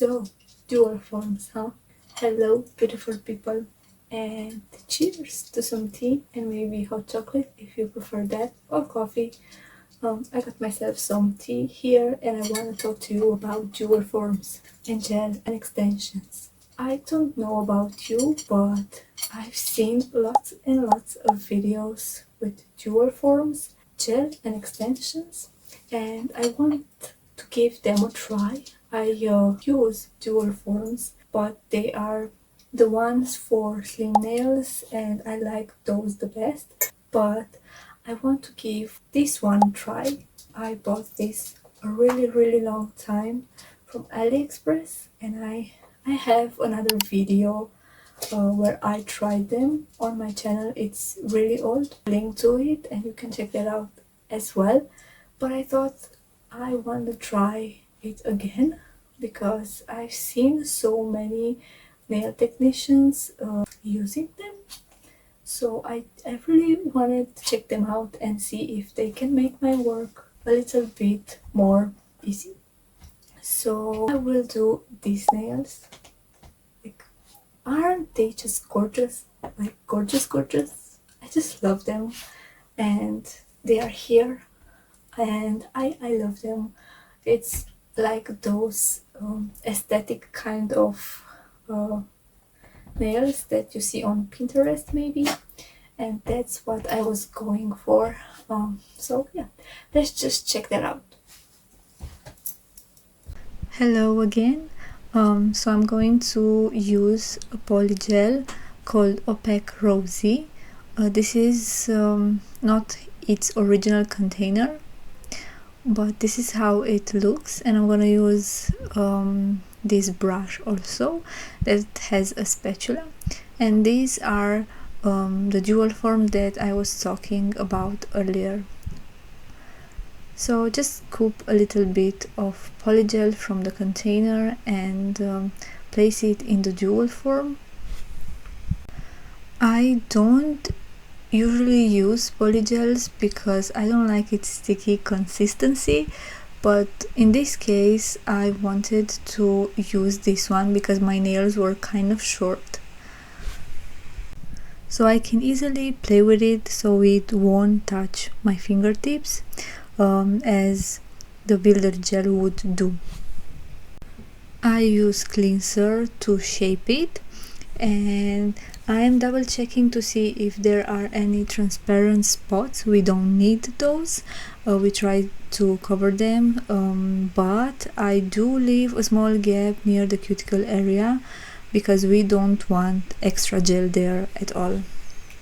So, dual forms, huh? Hello, beautiful people, and cheers to some tea and maybe hot chocolate if you prefer that, or coffee. I got myself some tea here and I want to talk to you about dual forms and gel and extensions. I don't know about you, but I've seen lots and lots of videos with dual forms, gel and extensions, and I want to give them a try. I use dual forms, but they are the ones for slim nails and I like those the best. But I want to give this one a try. I bought this a really long time from Aliexpress, and I have another video where I tried them on my channel. It's really old, link to it, and you can check that out as well. But I thought I want to try it again because I've seen so many nail technicians using them. So I really wanted to check them out and see if they can make my work a little bit more easy. So I will do these nails. Like, aren't they just gorgeous? Like gorgeous. I just love them, and they are here, and I love them. It's like those aesthetic kind of nails that you see on Pinterest maybe, and that's what I was going for. So yeah, let's just check that out. Hello again. So I'm going to use a polygel called Opaque Rosy. This is not its original container, but this is how it looks, and I'm gonna use this brush also that has a spatula, and these are the dual form that I was talking about earlier. So just scoop a little bit of polygel from the container and place it in the dual form. I don't usually use polygels because I don't like its sticky consistency, but in this case I wanted to use this one because my nails were kind of short, so I can easily play with it so it won't touch my fingertips as the Bulder gel would do. I use cleanser to shape it, and I am double checking to see if there are any transparent spots. We don't need those. We try to cover them, but I do leave a small gap near the cuticle area because we don't want extra gel there at all.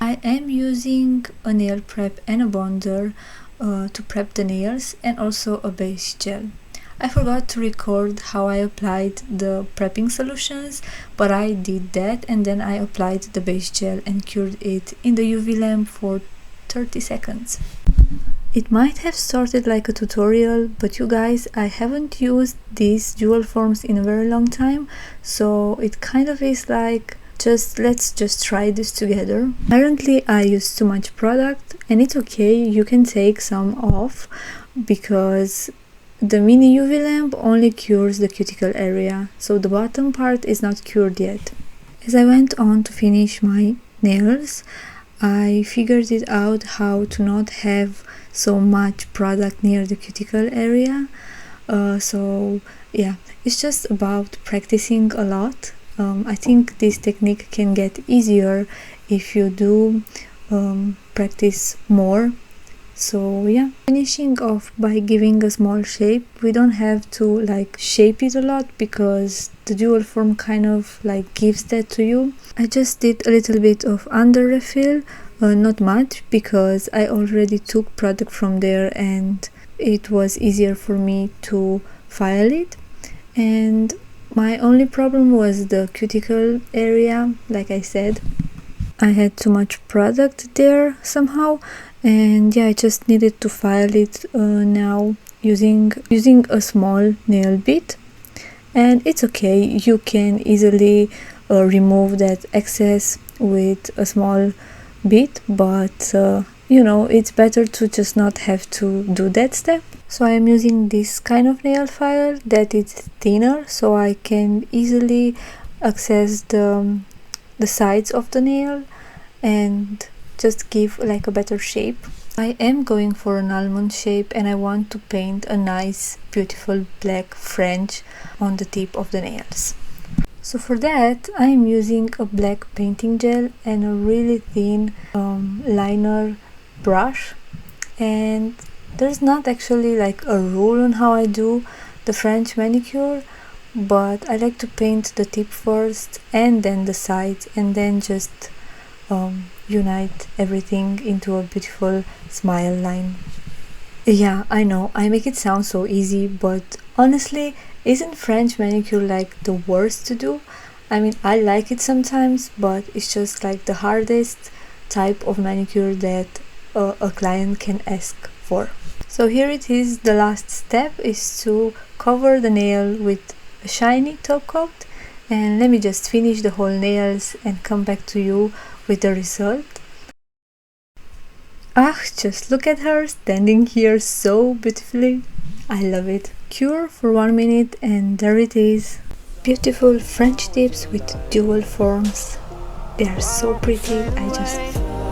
I am using a nail prep and a bonder to prep the nails, and also a base gel. I forgot to record how I applied the prepping solutions, but I did that, and then I applied the base gel and cured it in the UV lamp for 30 seconds. It might have started like a tutorial, but you guys, I haven't used these dual forms in a very long time, so it kind of is like let's just try this together. Apparently I used too much product, and it's okay, you can take some off because the mini UV lamp only cures the cuticle area, so the bottom part is not cured yet. As I went on to finish my nails, I figured it out how to not have so much product near the cuticle area. So yeah, it's just about practicing a lot. I think this technique can get easier if you do practice more. So yeah, finishing off by giving a small shape. We don't have to like shape it a lot because the dual form kind of like gives that to you. I just did a little bit of under refill, not much, because I already took product from there and it was easier for me to file it. And my only problem was the cuticle area. Like I said, I had too much product there somehow, and yeah, I just needed to file it now using a small nail bit, and it's okay, you can easily remove that excess with a small bit, but you know, it's better to just not have to do that step. So I am using this kind of nail file that is thinner, so I can easily access the sides of the nail and just give like a better shape. I am going for an almond shape and I want to paint a nice beautiful black French on the tip of the nails. So for that I am using a black painting gel and a really thin liner brush, and there's not actually like a rule on how I do the French manicure, but I like to paint the tip first and then the sides and then just unite everything into a beautiful smile line. Yeah, I know, I make it sound so easy, but honestly, isn't French manicure like the worst to do? I mean, I like it sometimes, but it's just like the hardest type of manicure that a client can ask for. So here it is, the last step is to cover the nail with a shiny top coat, and let me just finish the whole nails and come back to you with the result. Ah, just look at her standing here so beautifully. I love it. Cure for 1 minute and there it is. Beautiful French tips with dual forms. They are so pretty. I just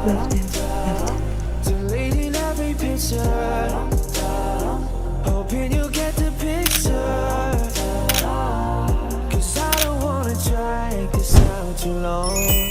love them. Love them. Deleting every picture, hoping you get the picture. 'Cause I don't wanna drag this out too long.